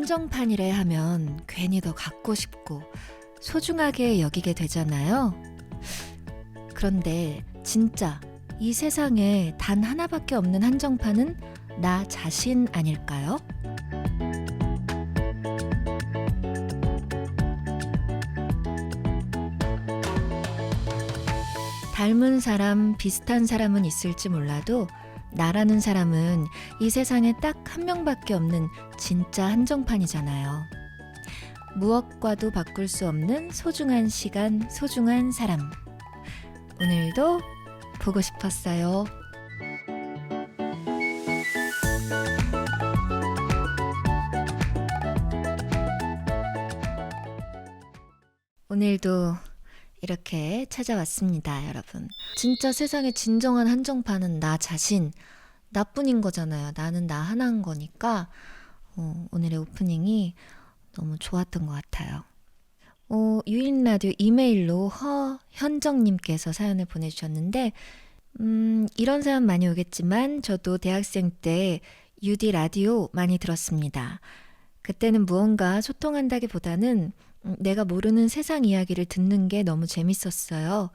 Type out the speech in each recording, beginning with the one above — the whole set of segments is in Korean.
한정판이래 하면 괜히 더 갖고 싶고 소중하게 여기게 되잖아요. 그런데 진짜 이 세상에 단 하나밖에 없는 한정판은 나 자신 아닐까요? 닮은 사람, 비슷한 사람은 있을지 몰라도 나라는 사람은 이 세상에 딱 한 명밖에 없는 진짜 한정판이잖아요. 무엇과도 바꿀 수 없는 소중한 시간, 소중한 사람. 오늘도 보고 싶었어요. 오늘도 이렇게 찾아왔습니다, 여러분. 진짜 세상의 진정한 한정판은 나 자신, 나뿐인 거잖아요. 나는 나 하나인 거니까 오늘의 오프닝이 너무 좋았던 것 같아요. 유인라디오 이메일로 허현정님께서 사연을 보내주셨는데 이런 사연 많이 오겠지만 저도 대학생 때 유디 라디오 많이 들었습니다. 그때는 무언가 소통한다기보다는 내가 모르는 세상 이야기를 듣는 게 너무 재밌었어요.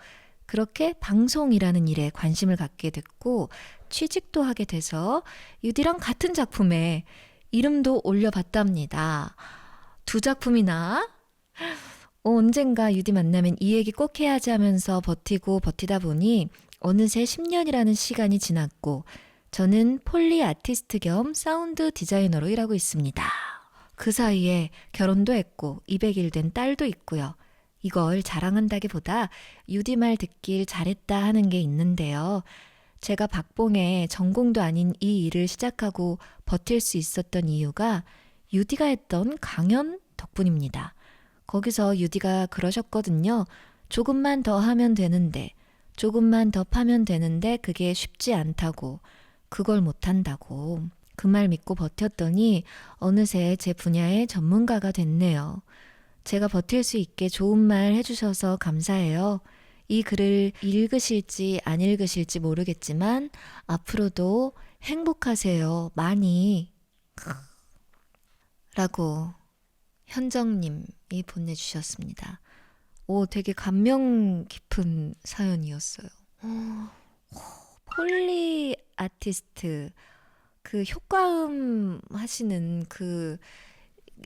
그렇게 방송이라는 일에 관심을 갖게 됐고 취직도 하게 돼서 유디랑 같은 작품에 이름도 올려봤답니다. 2작품이나? 언젠가 유디 만나면 이 얘기 꼭 해야지 하면서 버티다 보니 어느새 10년이라는 시간이 지났고 저는 폴리 아티스트 겸 사운드 디자이너로 일하고 있습니다. 그 사이에 결혼도 했고 200일 된 딸도 있고요. 이걸 자랑한다기보다 유디 말 듣길 잘했다 하는 게 있는데요. 제가 박봉의 전공도 아닌 이 일을 시작하고 버틸 수 있었던 이유가 유디가 했던 강연 덕분입니다. 거기서 유디가 그러셨거든요. 조금만 더 하면 되는데, 조금만 더 파면 되는데 그게 쉽지 않다고, 그걸 못한다고. 그 말 믿고 버텼더니 어느새 제 분야의 전문가가 됐네요. 제가 버틸 수 있게 좋은 말 해주셔서 감사해요. 이 글을 읽으실지 안 읽으실지 모르겠지만 앞으로도 행복하세요. 많이. 라고 현정님이 보내주셨습니다. 되게 감명 깊은 사연이었어요. 폴리 아티스트, 그 효과음 하시는 그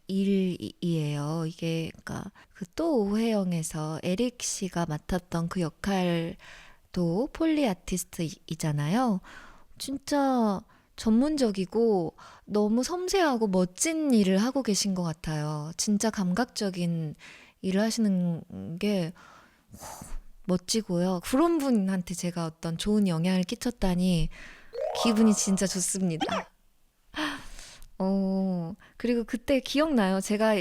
일이에요. 이게 그러니까 그 또 오해영에서 에릭 씨가 맡았던 그 역할도 폴리 아티스트이잖아요. 진짜 전문적이고 너무 섬세하고 멋진 일을 하고 계신 것 같아요. 진짜 감각적인 일을 하시는 게 멋지고요. 그런 분한테 제가 어떤 좋은 영향을 끼쳤다니 기분이 진짜 좋습니다. 그리고 그때 기억나요. 제가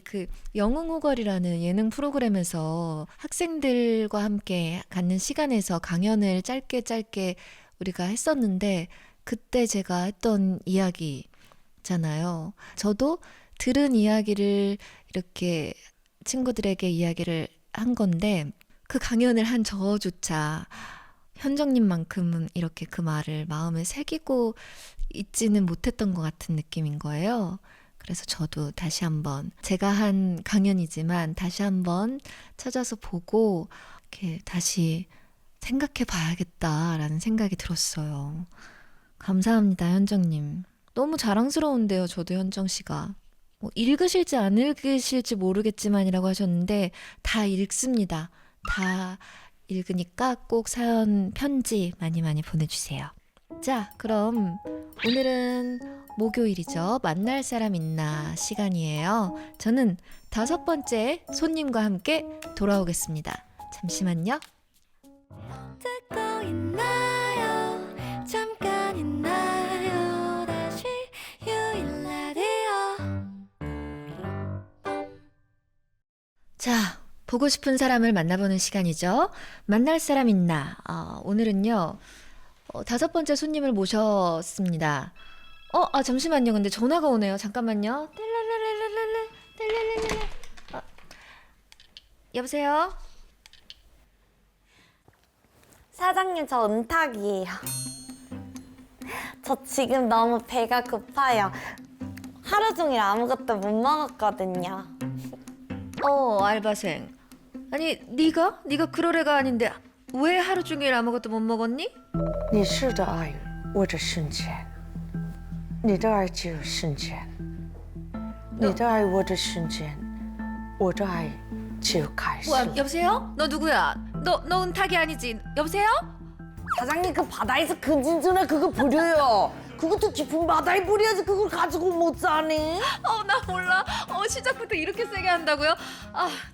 그 영웅호걸이라는 예능 프로그램에서 학생들과 함께 갖는 시간에서 강연을 짧게 우리가 했었는데 그때 제가 했던 이야기잖아요. 저도 들은 이야기를 이렇게 친구들에게 이야기를 한 건데 그 강연을 한 저조차 현정님만큼은 이렇게 그 말을 마음에 새기고 있지는 못했던 것 같은 느낌인 거예요. 그래서 저도 다시 한번 제가 한 강연이지만 다시 한번 찾아서 보고 이렇게 다시 생각해 봐야겠다라는 생각이 들었어요. 감사합니다, 현정님. 너무 자랑스러운데요, 저도 현정 씨가. 읽으실지 안 읽으실지 모르겠지만이라고 하셨는데 다 읽습니다. 다 읽으니까 꼭 사연, 편지 많이 보내주세요. 자, 그럼 오늘은 목요일이죠. 만날사람인나 시간이에요. 저는 5번째 손님과 함께 돌아오겠습니다. 잠시만요. 듣고 있나요? 잠깐 있나요? 다시 유인라디오. 자, 보고 싶은 사람을 만나보는 시간이죠. 만날 사람 있나? 오늘은요. 5번째 손님을 모셨습니다. 잠시만요. 근데 전화가 오네요. 잠깐만요. 여보세요? 사장님, 저 은탁이에요. 저 지금 너무 배가 고파요. 하루 종일 아무것도 못 먹었거든요. 알바생. 아니, 네가 그럴 애가 아닌데 왜 하루 종일 아무것도 못 먹었니? 你是的爱我这瞬间，你的爱只有瞬间，你的爱我这瞬间，我的爱只有开始。 여보세요? 너 누구야? 너 은탁이 아니지? 여보세요? 사장님 그 바다에서 근진전에 그거 버려요. 그것도 깊은 바다에 버려야지 그걸 가지고 못 사네. 나 몰라. 시작부터 이렇게 세게 한다고요?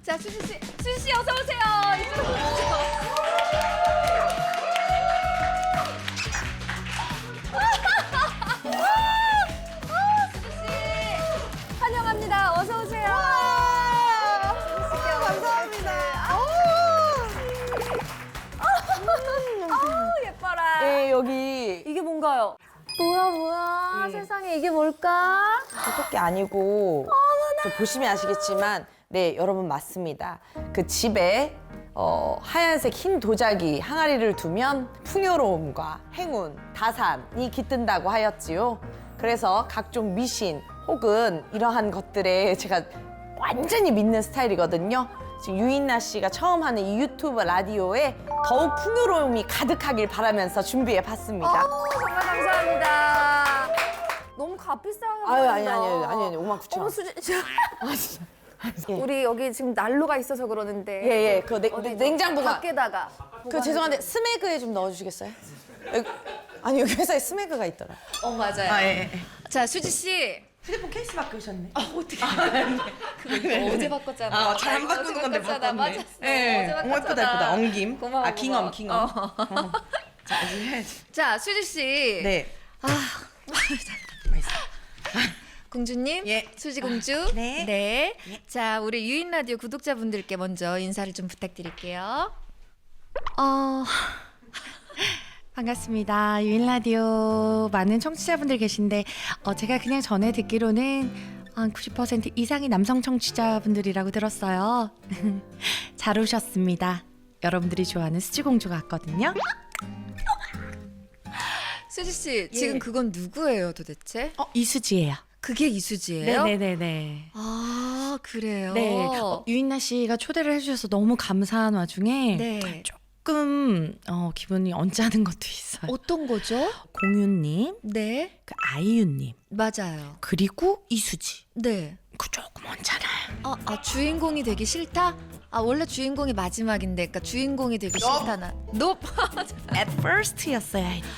자, 수지 씨 어서 오세요. 이쪽으로 오시죠. 수지 씨 환영합니다. 어서 오세요. 감사합니다. 예뻐라. 네 여기 이게 뭔가요? 뭐야? 세상에 이게 뭘까? 떡볶이 아니고 보시면 아시겠지만 네 여러분 맞습니다. 그 집에 하얀색 흰 도자기 항아리를 두면 풍요로움과 행운, 다산이 깃든다고 하였지요. 그래서 각종 미신 혹은 이러한 것들에 제가 완전히 믿는 스타일이거든요. 지금 유인나 씨가 처음 하는 이 유튜브 라디오에 더욱 풍요로움이 가득하길 바라면서 준비해 봤습니다. 정말 감사합니다. 너무 값비싸게 아유 보인다. 아니 59,000원. 어머 수지 예. 우리 여기 지금 난로가 있어서 그러는데 예, 그 어디 냉장고가 밖에다가 그 죄송한데 스매그에 좀 넣어주시겠어요? 아니 여기 회사에 스매그가 있더라. 맞아요. 예. 자, 수지 씨. 휴대폰 케이스 바꾸셨네. 어떻게? 그거 어제 바꿨잖아. 잘 안 바꾸는 건데 바꿨잖아. 바꿨네. 맞았어. 예. 어제 어머 예쁘다 예쁘다. 엉김. 고마워. 아 킹엄 고마워. 킹엄. 자 이제 해야지. 자, 수지 씨. 네. 공주님, 예. 수지공주. 네. 자, 우리 유인라디오 구독자분들께 먼저 인사를 좀 부탁드릴게요. 반갑습니다. 유인라디오 많은 청취자분들 계신데 제가 그냥 전에 듣기로는 한 90% 이상이 남성 청취자분들이라고 들었어요. 잘 오셨습니다. 여러분들이 좋아하는 수지공주가 왔거든요. 수지 씨, 지금 그건 누구예요, 도대체? 이수지예요. 그게 이수지예요? 네네네네. 아, 그래요? 네. 유인나 씨가 초대를 해주셔서 너무 감사한 와중에 네. 조금 기분이 언짢은 것도 있어요. 어떤 거죠? 공유님, 네, 그 아이유님, 맞아요. 그리고 이수지. 네. 그 조금 언짢아요. 주인공이 되기 싫다? 원래 주인공이 마지막인데, 그러니까 주인공이 되기 싫다. 나. At first였어야 했다.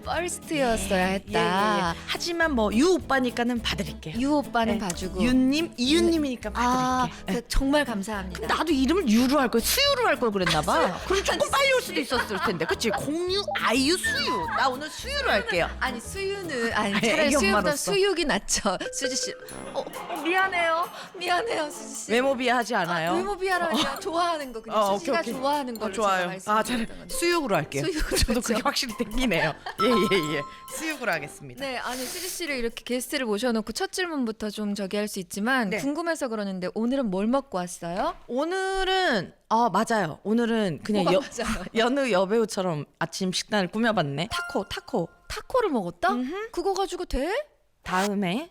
first였어야 했다. 하지만 뭐 유 오빠니까는 봐드릴게요. 유 오빠는 네. 봐주고. 유님, 이유님이니까 봐드릴게요. 정말 감사합니다. 나도 이름을 유로 할 걸, 수유로 할 걸 그랬나 봐. 그럼 조금 빨리 올 수도 있었을 텐데, 그치? 공유, 아이유, 수유. 나 오늘 수유로 할게요. 아니, 수유는 차라리 애기 수유보다 엄마로서. 수육이 낫죠. 수지 씨. 미안해요, 수지 씨. 외모 비하하지 않아요. 외모 비하라뇨. 좋아하는 거 그냥 수지가 오케이. 좋아하는 거를 좋아요. 제가 잘 말씀드렸던 건데. 수육으로 할게요. 수육으로 저도 그렇죠. 그게 확실히 땡기네요. 예. 수육으로 하겠습니다. 네, 아니 수지 씨를 이렇게 게스트를 모셔놓고 첫 질문부터 좀 저기 할 수 있지만 네. 궁금해서 그러는데 오늘은 뭘 먹고 왔어요? 오늘은 맞아요. 오늘은 그냥 뭐가 맞아요? 연우 여배우처럼 아침 식단을 꾸며봤네. 타코. 타코를 먹었다? 그거 가지고 돼? 다음에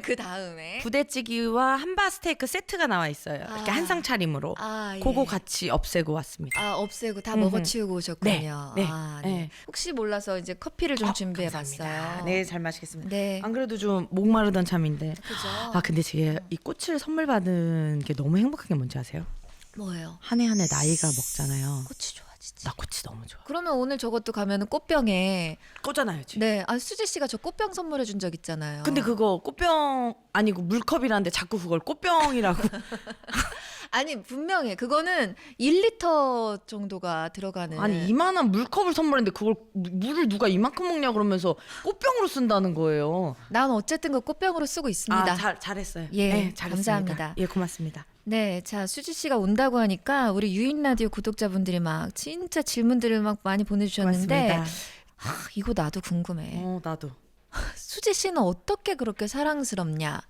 그 다음에 부대찌개와 함바 스테이크 세트가 나와 있어요. 이렇게 한상 차림으로. 예. 그거 같이 없애고 왔습니다. 없애고 다 먹어치우고 오셨군요. 네. 네. 혹시 몰라서 이제 커피를 좀 준비해봤어요. 네, 잘 마시겠습니다. 네. 안 그래도 좀 목마르던 참인데. 그죠? 근데 제가 이 꽃을 선물 받은 게 너무 행복한 게 뭔지 아세요? 뭐예요? 한 해 한 해 나이가 먹잖아요. 꽃이 좋아지지. 나 꽃이 너무 좋아. 그러면 오늘 저것도 가면은 꽃병에 꽂아놔요 지금. 네, 수지 씨가 저 꽃병 선물해 준 적 있잖아요. 근데 그거 꽃병 아니고 물컵이라는데 자꾸 그걸 꽃병이라고. 아니 분명해. 그거는 1리터 정도가 들어가는. 아니 이만한 물컵을 선물했는데 그걸 물을 누가 이만큼 먹냐 그러면서 꽃병으로 쓴다는 거예요. 난 어쨌든 그 꽃병으로 쓰고 있습니다. 잘했어요. 예, 네, 잘했습니다. 감사합니다. 예, 고맙습니다. 네, 자 수지 씨가 온다고 하니까 우리 유인 라디오 구독자분들이 막 진짜 질문들을 막 많이 보내주셨는데 고맙습니다. 이거 나도 궁금해. 나도. 수지 씨는 어떻게 그렇게 사랑스럽냐?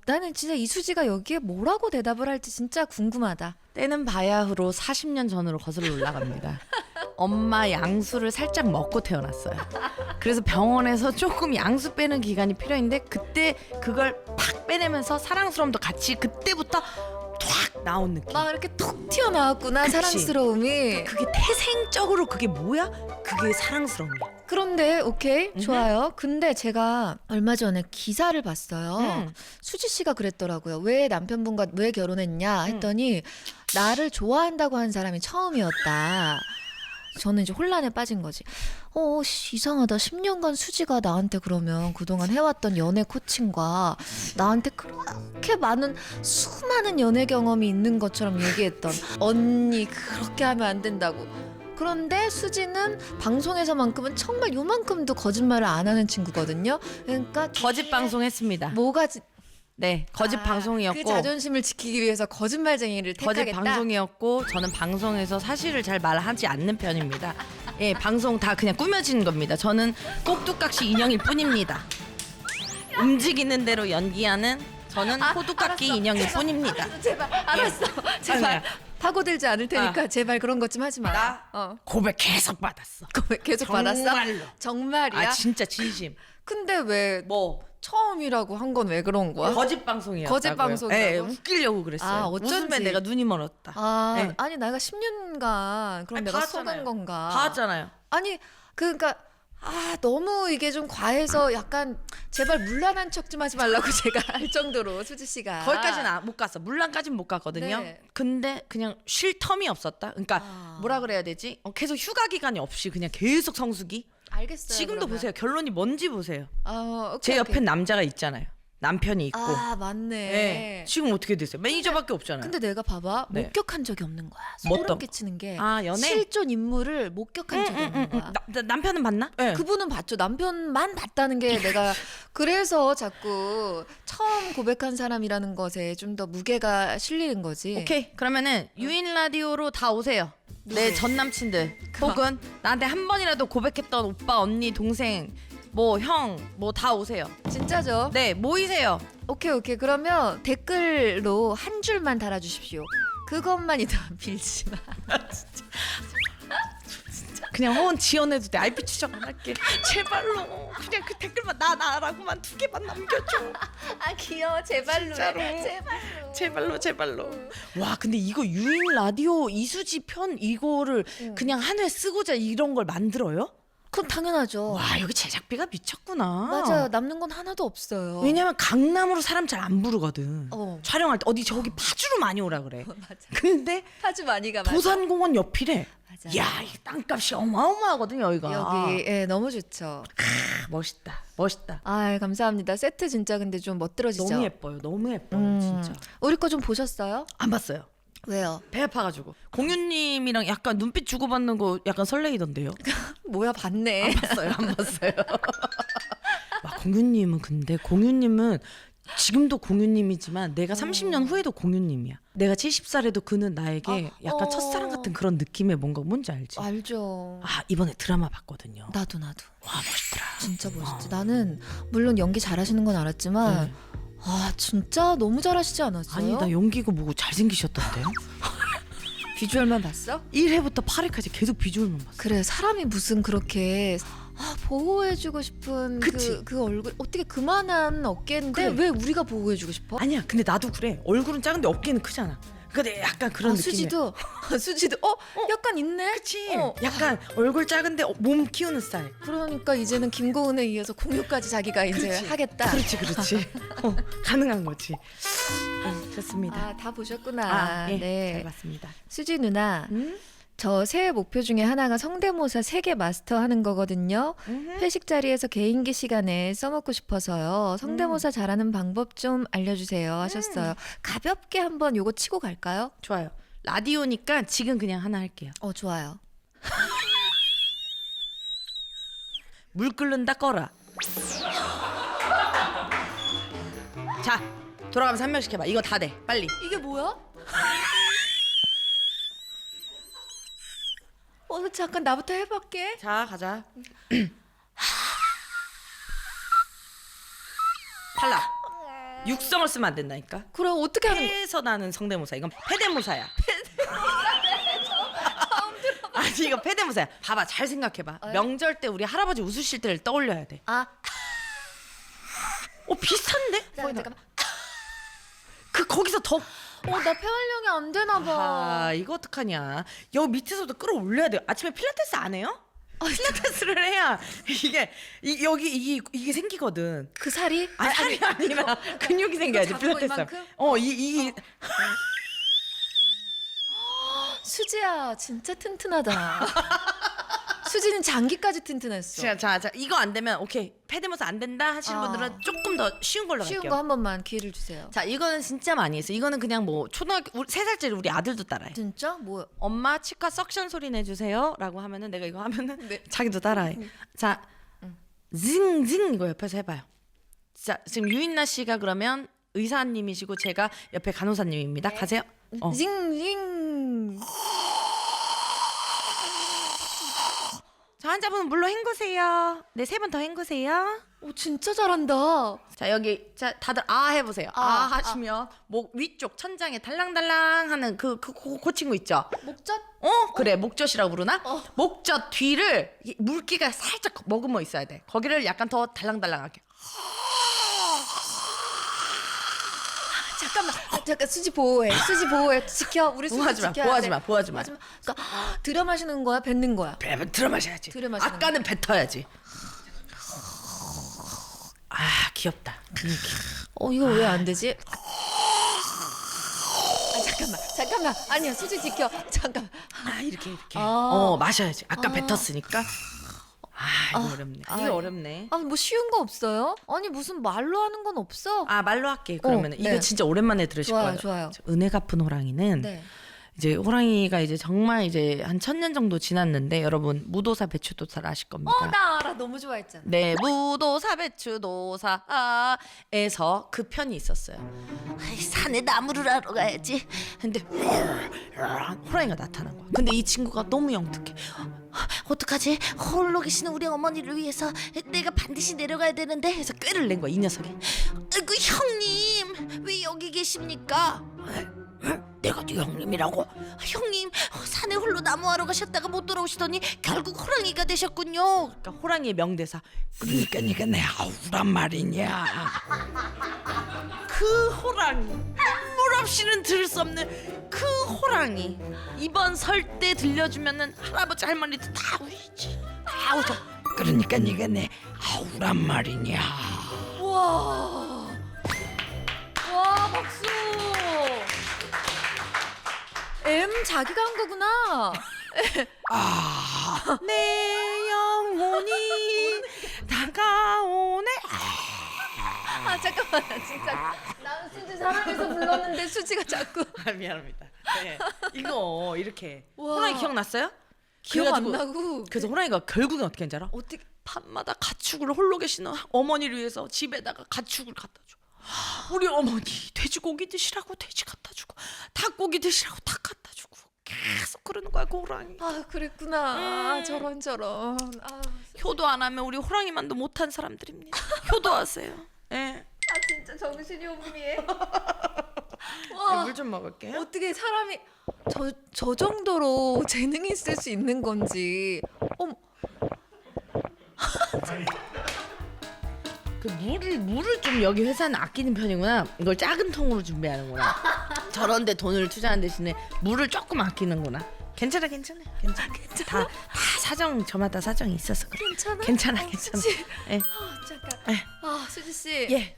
나는 진짜 이수지가 여기에 뭐라고 대답을 할지 진짜 궁금하다. 때는 바야흐로 40년 전으로 거슬러 올라갑니다. 엄마 양수를 살짝 먹고 태어났어요. 그래서 병원에서 조금 양수 빼는 기간이 필요했는데 그때 그걸 팍 빼내면서 사랑스러움도 같이 그때부터 탁 나온 느낌. 막 이렇게 톡 튀어나왔구나. 그치. 사랑스러움이. 그게 태생적으로 그게 뭐야? 그게 사랑스러움이야. 그런데 오케이 좋아요. 근데 제가 얼마 전에 기사를 봤어요. 음. 수지 씨가 그랬더라고요. 왜 남편분과 왜 결혼했냐 했더니 나를 좋아한다고 한 사람이 처음이었다. 저는 이제 혼란에 빠진 거지. 이상하다. 10년간 수지가 나한테 그러면 그동안 해왔던 연애 코칭과 나한테 그렇게 많은 수많은 연애 경험이 있는 것처럼 얘기했던 언니 그렇게 하면 안 된다고. 그런데 수지는 방송에서만큼은 정말 요만큼도 거짓말을 안 하는 친구거든요. 그러니까 거짓 방송했습니다. 뭐가 네, 거짓 방송이었고 그 자존심을 지키기 위해서 거짓말쟁이를 거짓 택하겠다. 방송이었고 저는 방송에서 사실을 잘 말하지 않는 편입니다. 예, 방송 다 그냥 꾸며진 겁니다. 저는 꼭두각시 인형일 뿐입니다. 움직이는 대로 연기하는 저는 호두깎이 인형일 뿐입니다. 제발 알았어. 제발 아니야. 파고들지 않을 테니까 제발 그런 것 좀 하지 마. 나 고백 계속 받았어. 계속 받았어? 정말로. 정말이야? 아 진짜 진심. 근데 왜 뭐 처음이라고 한 건 왜 그런 거야? 거짓 방송이었다고요. 거짓 방송이라고? 네, 웃기려고 그랬어요. 아, 어쩐지. 웃음에 내가 눈이 멀었다. 아, 네. 아니 내가 10년간 그럼 아니, 내가 봤잖아요. 속은 건가? 봤잖아요. 아니 그러니까 너무 이게 좀 과해서 약간 제발 물란한 척 좀 하지 말라고 제가 할 정도로 수지 씨가 거기까지는 못 갔어. 물란까지는 못 갔거든요. 네. 근데 그냥 쉴 텀이 없었다. 그러니까 뭐라 그래야 되지? 계속 휴가 기간이 없이 그냥 계속 성수기. 알겠어요. 지금도 그러면. 보세요. 결론이 뭔지 보세요. 오케이, 제 옆에 오케이. 남자가 있잖아요. 남편이 있고. 맞네. 네. 지금 어떻게 됐어요? 매니저밖에 없잖아요. 근데 내가 봐봐 네. 목격한 적이 없는 거야. 뭐 소름 어떤 끼치는 게 연애? 실존 인물을 목격한 적이 없는 거야. 남편은 봤나? 네. 그분은 봤죠. 남편만 봤다는 게 내가 그래서 자꾸 처음 고백한 사람이라는 것에 좀 더 무게가 실리는 거지. 오케이. 그러면은 유인 라디오로 다 오세요. 내 전 남친들 혹은 나한테 한 번이라도 고백했던 오빠, 언니, 동생, 뭐 형, 뭐 다 오세요. 진짜죠? 네, 모이세요. 오케이. 그러면 댓글로 한 줄만 달아주십시오. 그것만이다. 빌지 마. 그냥 허언 지원해도 돼. IP 추적 안 할게. 제발로 그냥 그 댓글만 나라고만 2개만 남겨줘. 귀여워. 제발로. 진짜로. 제발로. 와, 근데 이거 유인 라디오 이수지 편 이거를 그냥 한 회 쓰고자 이런 걸 만들어요? 그럼 당연하죠. 와, 여기 제작비가 미쳤구나. 맞아요. 남는 건 하나도 없어요. 왜냐면 강남으로 사람 잘 안 부르거든. 촬영할 때 어디 저기 파주로 많이 오라 그래. 맞아. 근데 아주 많이 가. 맞아. 도산공원 옆이래. 맞아. 야, 이 땅값이 어마어마하거든 여기가. 여기 너무 좋죠. 멋있다. 감사합니다. 세트 진짜 근데 좀 멋들어지죠. 너무 예뻐요. 진짜. 우리 거 좀 보셨어요? 안 봤어요. 왜요? 배 아파가지고. 공유님이랑 약간 눈빛 주고받는 거 약간 설레이던데요. 뭐야 봤네. 안 봤어요. 와, 공유님은 지금도 공유님이지만 내가 30년 후에도 공유님이야. 내가 70살에도 그는 나에게 약간 첫사랑 같은 그런 느낌의 뭔지 알지? 알죠. 이번에 드라마 봤거든요. 나도. 와, 멋있더라. 진짜 멋있지. 나는 물론 연기 잘하시는 건 알았지만 네. 진짜 너무 잘하시지 않았어요? 아니, 나 연기고 뭐고 잘생기셨던데. 비주얼만 봤어? 1회부터 8회까지 계속 비주얼만 봤어. 그래 사람이 무슨 그렇게 보호해주고 싶은 그치? 그 얼굴 어떻게 그만한 어깨인데 그래. 왜 우리가 보호해주고 싶어? 아니야, 근데 나도 그래. 얼굴은 작은데 어깨는 크잖아. 근데 약간 그런 느낌이야. 수지도 약간 있네. 그치? 약간 얼굴 작은데 몸 키우는 스타일. 그러니까 이제는 김고은에 이어서 공유까지 자기가 이제 그렇지. 하겠다. 그렇지. 가능한 거지. 좋습니다. 다 보셨구나. 예, 네. 잘 봤습니다. 수지 누나, 저 새해 목표 중에 하나가 성대모사 3개 마스터하는 거거든요. 회식 자리에서 개인기 시간에 써먹고 싶어서요. 성대모사 잘하는 방법 좀 알려주세요 하셨어요. 가볍게 한번 요거 치고 갈까요? 좋아요. 라디오니까 지금 그냥 하나 할게요. 좋아요. 물 끓는다 꺼라. 자, 돌아가면서 한 명씩 해봐. 이거 다 돼. 빨리. 이게 뭐야? 잠깐 나부터 해볼게. 자, 가자. 탈락. 육성을 쓰면 안 된다니까. 그럼 어떻게 하는 거야? 폐에서 나는 성대모사. 이건 폐대모사야. 처음 들어봐. 아니 이거 패대모사야. 봐봐 잘 생각해봐. 명절 때 우리 할아버지 웃으실 때를 떠올려야 돼. 아, 비슷한데? 잠깐만. 거기서 더. 나 폐활량이 안 되나 봐. 아 이거 어떡하냐. 여기 밑에서도 끌어올려야 돼요. 아침에 필라테스 안 해요? 필라테스를 해야 여기 이게 생기거든. 그 살이? 아니 살이 아니라 근육이 생겨야지 작고 필라테스. 이만큼? 이 수지야, 진짜 튼튼하다. 수지는 장기까지 튼튼했어. 자 이거 안 되면 오케이 패드모사 안 된다 하시는 분들은 조금 더 쉬운 걸로 쉬운 갈게요. 거 한 번만 기회를 주세요. 자 이거는 진짜 많이 했어. 이거는 그냥 뭐 초등학교 3살짜리 우리 아들도 따라해. 진짜? 뭐? 엄마 치과 석션 소리 내주세요라고 하면은 내가 이거 하면은 자기도 따라해. 자 징징 이거 옆에서 해봐요. 자 지금 유인나 씨가 그러면 의사님이시고 제가 옆에 간호사님입니다. 가세요. 징징. 자 환자분은 물로 헹구세요. 네 3번 더 헹구세요. 오, 진짜 잘한다. 자 여기 자 다들 아 해보세요. 아 하시면 목 위쪽 천장에 달랑달랑하는 그 친구 있죠. 목젖? 그래 목젖이라고 부르나? 목젖 뒤를 물기가 살짝 머금어 있어야 돼. 거기를 약간 더 달랑달랑하게. 잠깐 수지 보호해. 수지 보호해. 지켜. 우리 수지 보호하지 마, 지켜야 보호하지 돼. 마, 보호하지 마. 그러니까 들여 마시는 거야, 뱉는 거야. 들어 마셔야지. 들여 마시는 아까는 뱉어야지. 아 귀엽다. 이거 왜 안 되지? 잠깐만. 아니야, 수지 지켜. 잠깐. 이렇게. 아. 마셔야지. 아까 뱉었으니까. 이거 어렵네. 이거 어렵네. 뭐 쉬운 거 없어요? 아니 무슨 말로 하는 건 없어? 말로 할게. 그러면 이거 네. 진짜 오랜만에 들으실 거예요. 좋아요. 은혜 갚은 호랑이는 네. 이제 호랑이가 이제 정말 이제 한 1000년 정도 지났는데 여러분 무도사 배추도사를 아실 겁니다. 나 알아. 너무 좋아했잖아. 네, 무도사 배추도사에서 그 편이 있었어요. 산에 나무를 하러 가야지. 근데 호랑이가 나타난 거야. 근데 이 친구가 너무 영특해. 어떡하지? 홀로 계시는 우리 어머니를 위해서 내가 반드시 내려가야 되는데 해서 꾀를 낸 거야 이 녀석이. 아이고 형님 왜 여기 계십니까? 내가 네 형님이라고? 형님 산에 홀로 나무하러 가셨다가 못 돌아오시더니 결국 호랑이가 되셨군요. 그러니까 호랑이의 명대사. 그러니까 네가 내 아우란 말이냐. 그 호랑이 물 없이는 들을 수 없는 그 호랑이 이번 설 때 들려주면은 할아버지 할머니도 다 우시지. 다 우셔. 그러니까 네가 내 아우란 말이냐. 와, 박수. 자기가 한 거구나. 내 영혼이 다가오네. 잠깐만, 진짜. 나는 수지 사랑해서 불렀는데 수지가 자꾸. 미안합니다. 네. 이거 이렇게 와. 호랑이 기억났어요? 기억 안 그래가지고 나고. 그래서 호랑이가 결국엔 어떻게 했는지 알아? 어떻게? 밤마다 가축을 홀로 계시는 어머니를 위해서 집에다가 가축을 갖다 줘. 우리 어머니 돼지고기 드시라고 돼지 갖다 주고 닭고기 드시라고 닭 갖다 주고 계속 그러는 거야 그 호랑이. 그랬구나. 저런. 효도 안 하면 우리 호랑이만도 못한 사람들입니다. 효도하세요. 네. 진짜 정신이 혼미해. 물 좀 먹을게요. 어떻게 사람이 저 정도로 재능이 있을 수 있는 건지. 그 물을 좀 여기 회사는 아끼는 편이구나. 이걸 작은 통으로 준비하는구나. 저런데 돈을 투자하는 대신에 물을 조금 아끼는구나. 괜찮아. 다 사정 저마다 사정이 있어서 그래. 괜찮아. 수지. 예. 잠깐. 수지 씨. 예.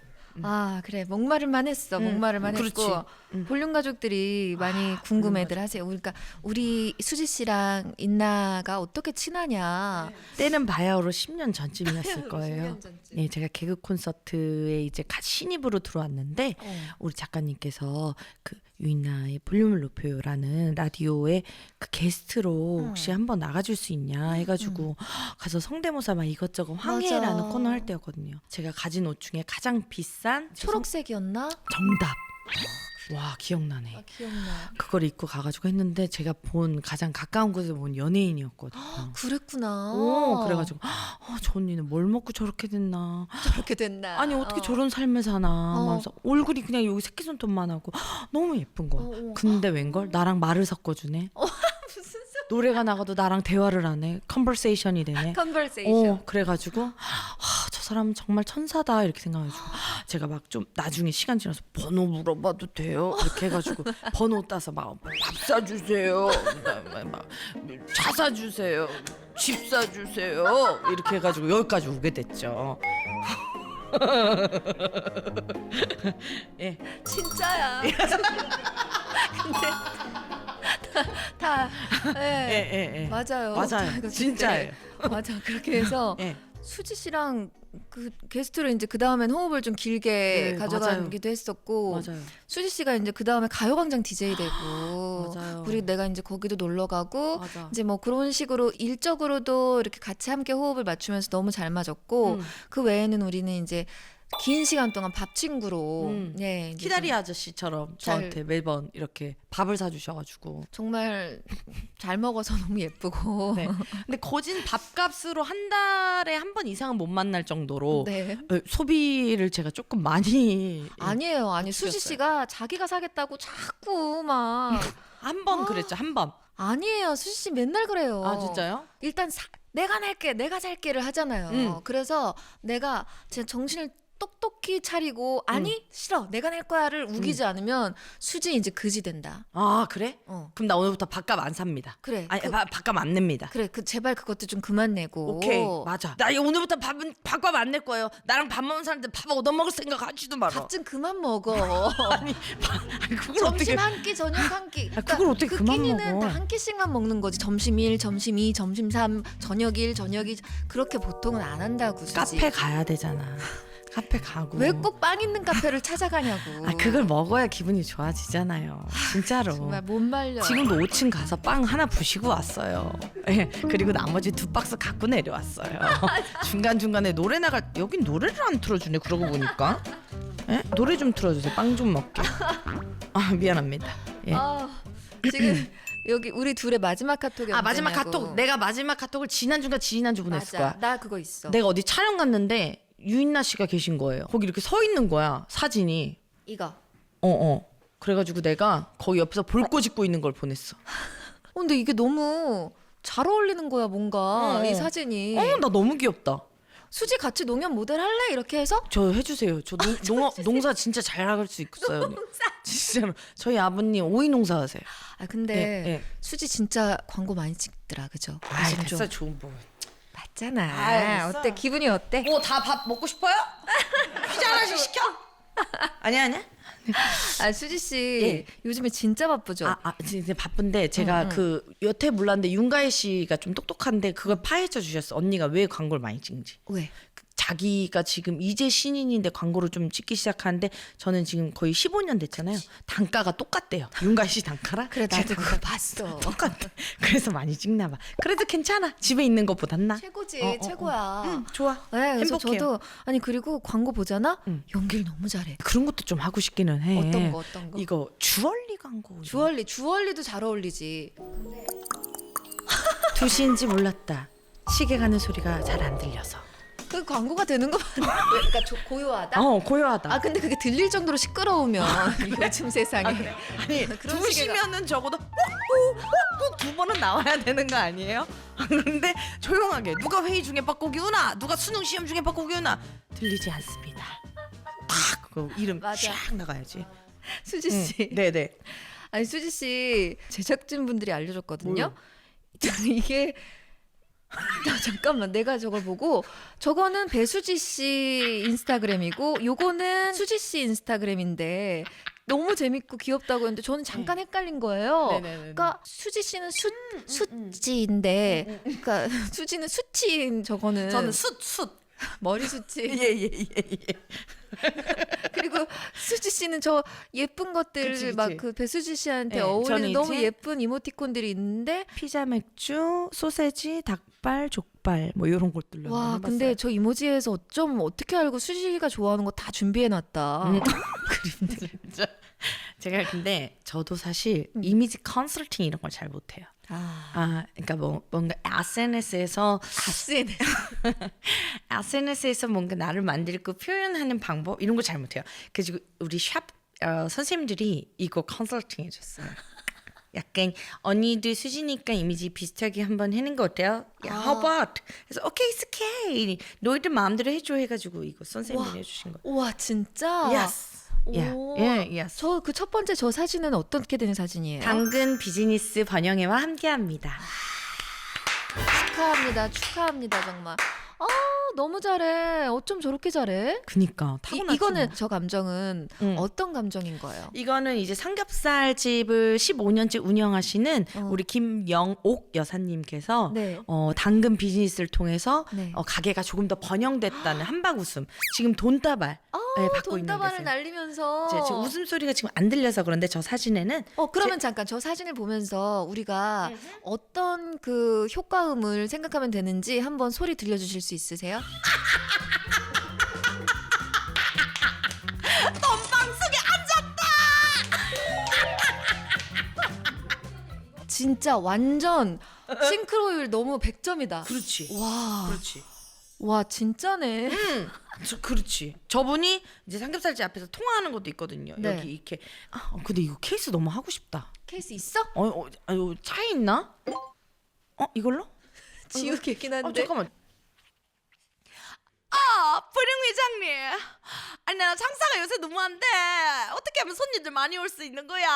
그래. 목마를만 했어. 목마를만 그렇지. 했고. 볼륨 가족들이 많이 궁금해들 하세요. 그러니까 우리 수지 씨랑 인나가 어떻게 친하냐. 때는 바야흐로 10년 전쯤이었을 거예요. 10년 전쯤. 예, 제가 개그 콘서트에 이제 신입으로 들어왔는데 어. 우리 작가님께서 그 유인나의 볼륨을 높여요라는 라디오에 그 게스트로 혹시 한번 나가줄 수 있냐 해가지고 가서 성대모사 막 이것저것 황해라는 맞아. 코너 할 때였거든요. 제가 가진 옷 중에 가장 비싼 초록색이었나? 정답. 와 기억나네. 기억나. 그걸 입고 가가지고 했는데 제가 본 가장 가까운 곳에서 본 연예인이었거든요. 그랬구나. 그래가지고 저 언니는 뭘 먹고 저렇게 됐나. 저렇게 됐나. 아니 어떻게 저런 삶을 사나 하면서 얼굴이 그냥 여기 새끼손톱만 하고 너무 예쁜 거야. 근데 웬걸 나랑 말을 섞어주네. 무슨 소리야. 노래가 나가도 나랑 대화를 안 해. 컨버세이션이 되네. 컨버세이션. 그래가지고 저 사람은 정말 천사다 이렇게 생각해가지고 제가 막 좀 나중에 시간 지나서 번호 물어봐도 돼요? 이렇게 해가지고 번호 따서 막 밥 사주세요, 그다음에 막 차 사주세요, 집 사주세요 이렇게 해가지고 여기까지 오게 됐죠. 예. 진짜야. 근데 다 예. 맞아요. 맞아요. 진짜예요. 맞아. 그렇게 해서 예. 수지 씨랑 그 게스트로 이제 그 다음엔 호흡을 좀 길게 네, 가져가기도 했었고 맞아요. 수지 씨가 이제 그 다음에 가요광장 DJ 되고 맞아요. 우리 내가 이제 거기도 놀러 가고 맞아. 이제 뭐 그런 식으로 일적으로도 이렇게 같이 함께 호흡을 맞추면서 너무 잘 맞았고 그 외에는 우리는 이제 긴 시간 동안 밥 친구로 예, 이제 키다리 아저씨처럼 저한테 매번 이렇게 밥을 사주셔가지고 정말 잘 먹어서 너무 예쁘고 네. 근데 거진 밥값으로 한 달에 한 번 이상은 못 만날 정도로 네. 소비를 제가 조금 많이 아니에요. 아니 수지 씨가 자기가 사겠다고 자꾸 막 한 번 그랬죠. 한 번. 아니에요. 수지 씨 맨날 그래요. 아 진짜요? 일단 내가 낼게, 내가 살게를 하잖아요. 그래서 내가 제 정신을 똑똑히 차리고 아니 싫어 내가 낼 거야를 우기지 않으면 수지 이제 그지 된다. 아 그래? 어. 그럼 나 오늘부터 밥값 안 삽니다. 그래. 아니 밥값 안 냅니다. 그래 그 제발 그것도 좀 그만 내고. 오케이 맞아. 나 오늘부터 밥값 안 낼 거예요. 나랑 밥 먹는 사람들 밥 얻어먹을 생각 하지도 마라. 밥 좀 그만 먹어. 아니 그걸 점심 어떻게 한 끼, 저녁 한 끼. 그걸 어떻게 그 그만 끼니는 먹어? 다 한 끼씩만 먹는 거지. 점심 1, 점심 2, 점심 3, 저녁 1, 저녁 2. 그렇게 보통은 안 한다고 수지. 카페 가야 되잖아. 카페 가고. 왜 꼭 빵 있는 카페를 찾아가냐고. 아 그걸 먹어야 기분이 좋아지잖아요. 진짜로. 정말 못 말려. 지금도 5층 가서 빵 하나 부시고 왔어요. 예, 그리고 나머지 2박스 갖고 내려왔어요. 중간중간에 노래 나갈 여긴 노래를 안 틀어주네. 그러고 보니까. 예? 노래 좀 틀어주세요. 빵 좀 먹게. 아 미안합니다. 예. 지금 여기 우리 둘의 마지막 카톡이 아 마지막 언제냐고. 카톡. 내가 마지막 카톡을 지난주 보냈을 맞아. 거야. 나 그거 있어. 내가 어디 촬영 갔는데 유인나 씨가 계신 거예요. 거기 이렇게 서 있는 거야. 사진이. 이거. 그래가지고 내가 거기 옆에서 볼꼬 짚고 있는 걸 보냈어. 근데 이게 너무 잘 어울리는 거야 뭔가 이 사진이. 나 너무 귀엽다. 수지 같이 농협 모델 할래? 이렇게 해서 저 해주세요. 저 농사 진짜 잘 나갈 수 있어요. 진짜로. 저희 아버님 오이 농사 하세요. 아 근데 예. 수지 진짜 광고 많이 찍더라 그죠? 아, 요즘 좀 됐어 좋은 거. 맞잖아. 됐어. 어때 기분이 어때? 뭐 다 밥 먹고 싶어요? 피자 하나씩 시켜. 아니야. 아 수지 씨 예. 요즘에 진짜 바쁘죠? 진짜 바쁜데 제가 그 여태 몰랐는데 윤가혜 씨가 좀 똑똑한데 그걸 파헤쳐 주셨어. 언니가 왜 광고를 많이 찍는지. 왜? 자기가 지금 이제 신인인데 광고를 좀 찍기 시작하는데 저는 지금 거의 15년 됐잖아요. 단가가 똑같대요. 윤가혜 씨 단가랑. 그래 나도 그거 봤어. 똑같대. 그래서 많이 찍나 봐. 그래도 괜찮아. 집에 있는 것보단 나. 최고지 최고야. 좋아. 네, 그래서 행복해요. 저도 아니 그리고 광고 보잖아 연기를 너무 잘해. 그런 것도 좀 하고 싶기는 해. 어떤 거? 이거 주얼리 광고. 주얼리도 잘 어울리지. 2시인지 몰랐다. 시계 가는 소리가 잘 안 들려서. 그 광고가 되는 거 맞나? 그러니까 고요하다. 고요하다. 아 근데 그게 들릴 정도로 시끄러우면 요즘 세상에 아니 그런 2시면은 적어도 꼭 2번은 나와야 되는 거 아니에요? 그런데 조용하게 누가 회의 중에 빡고기 우나 누가 수능 시험 중에 빡고기 우나 들리지 않습니다. 딱 그 이름 맞아. 쫙 나가야지. 수지 씨. 네네. 아니 수지 씨 제작진 분들이 알려줬거든요. 이게 잠깐만 내가 저걸 보고 저거는 배수지 씨 인스타그램이고 요거는 수지 씨 인스타그램인데 너무 재밌고 귀엽다고 했는데 저는 잠깐 헷갈린 거예요. 네네네네. 그러니까 수지 씨는 수지인데 그러니까 수지는 수치인 저거는 저는 숫. 머리 수치. 예예예. 그리고 수지 씨는 저 예쁜 것들 그치. 막 그 배수지 씨한테 네, 어울리는 저는 너무 이제 예쁜 이모티콘들이 있는데 피자 맥주, 소세지, 닭발, 족발 뭐 이런 것들로 와 해봤어요. 근데 저 이모지에서 어쩜 어떻게 알고 수지가 좋아하는 거 다 준비해놨다. 그림들 진짜. 제가 근데 저도 사실 이미지 컨설팅 이런 걸 잘 못해요. 그러니까 뭔가 SNS에서 뭔가 나를 만들고 표현하는 방법 이런 거 잘 못해요. 그래서 우리 샵 선생님들이 이거 컨설팅 해줬어요. 약간 언니도 수지니까 이미지 비슷하게 한번 해는 거 어때요? 야, how about? 그래서 오케이, it's okay. 너희들 마음대로 해줘 해가지고 이거 선생님이 해주신 거. 우와 진짜. Yes. 오. yes. 저 그 첫 번째 저 사진은 어떻게 되는 사진이에요? 당근 비즈니스 번영회와 함께합니다. 축하합니다 정말. 아 너무 잘해. 어쩜 저렇게 잘해? 그니까 타고났지. 이거는 뭐. 저 감정은 응. 어떤 감정인 거예요? 이거는 이제 삼겹살 집을 15년째 운영하시는 어. 우리 김영옥 여사님께서 네. 당근 비즈니스를 통해서 네. 가게가 조금 더 번영됐다는 한박 웃음. 지금 돈다발 받고 있는 돈다발을 데서. 날리면서. 지금 웃음소리가 지금 안 들려서 그런데 저 사진에는 그러면 잠깐 저 사진을 보면서 우리가 어떤 그 효과음을 생각하면 되는지 한번 소리 들려주실 수 있으세요? 방송에 진짜 완전 싱크로율 너무 100점이다. 그렇지. 와, 그렇지. 와 진짜네. 그렇지. 저분이 이제 삼겹살집 앞에서 통화하는 것도 있거든요. 네. 여기 이렇게. 근데 이거 케이스 너무 하고 싶다. 케이스 있어? 차에 있나? 이걸로? 지우겠긴 한데. 잠깐만. 부릉 회장님. 아니 나 장사가 요새 너무 안 돼. 어떻게 하면 손님들 많이 올 수 있는 거야?